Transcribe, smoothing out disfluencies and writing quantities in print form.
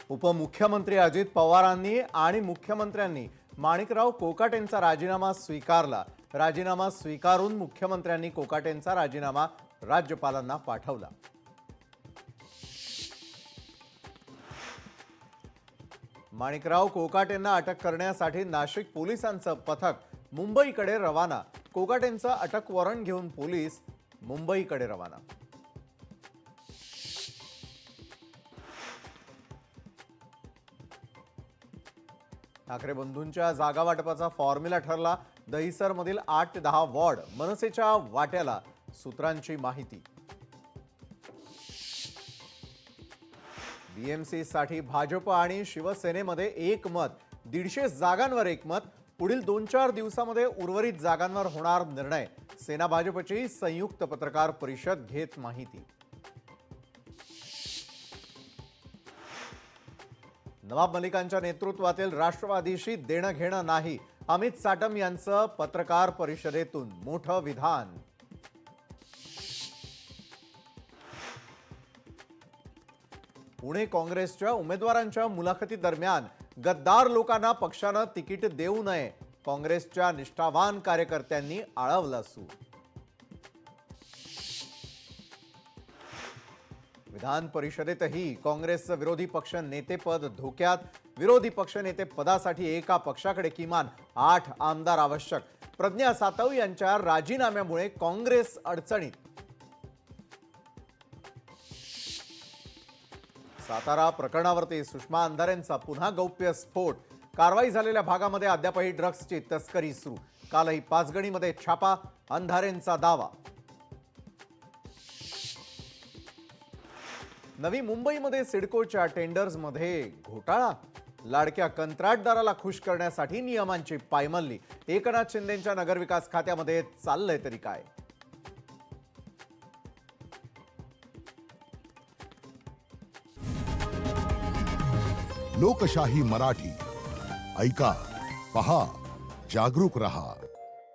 उपमुख्यमंत्री अजित पवारांनी आणि मुख्यमंत्र्यांनी माणिकराव कोकाटेंचा राजीनामा स्वीकारला। राजीनामा स्वीकारून मुख्यमंत्र्यांनी कोकाटेंचा राजीनामा राज्यपालांना पाठवला। माणिकराव कोकाटेंना अटक करण्यासाठी नाशिक पोलिसांचं पथक मुंबईकडे रवाना। कोकाटेंचं अटक वॉरंट घेऊन पोलीस मुंबईकडे रवाना। ठाकरे बंधूंच्या जागा वाटपाचा फॉर्म्युला ठरला। दहिसरमधील 8 ते 10 वॉर्ड मनसेच्या वाट्याला, सूत्रांची माहिती। बीएमसी साठी भाजप आणि शिवसेनेमध्ये एक मत, 150 जागांवर एक मत। पुढील 2-4 दिवसांमध्ये उर्वरित जागांवर होणार निर्णय। सेना भाजपची संयुक्त पत्रकार परिषद घेत माहिती। नवाब मलिकांच्या नेतृत्वातील राष्ट्रवादीशी देणं घेणं नाही, अमित साटम यांचं पत्रकार परिषदेतून मोठं विधान। पुणे काँग्रेसच्या उमेदवारांच्या मुलाखती दरम्यान गद्दार लोकांना पक्षानं तिकीट देऊ नये, काँग्रेसच्या निष्ठावान कार्यकर्त्यांनी आळवलं सूर। विधान परिषदेतही काँग्रेसचं विरोधी पक्ष नेतेपद धोक्यात। विरोधी पक्ष नेते पदासाठी एका पक्षाकडे किमान 8 आमदार आवश्यक। प्रज्ञा सातव यांच्या राजीनाम्यामुळे काँग्रेस अडचणीत। सातारा प्रकरणावरती सुषमा अंधारेंचा पुन्हा गौप्य स्फोट। कारवाई झालेल्या भागामध्ये अद्यापही ड्रग्सची तस्करी सुरू। कालही पाचगणीमध्ये छापा, अंधारेंचा दावा। नवी मुंबईमध्ये सिडकोच्या टेंडर्समध्ये घोटाळा। लाडक्या कंत्राटदाराला खुश करण्यासाठी नियमांची पायमल्ली। एकनाथ शिंदेंच्या नगरविकास खात्यामध्ये चाललंय तरी काय? लोकशाही मराठी ऐका, पहा, जागरूक रहा।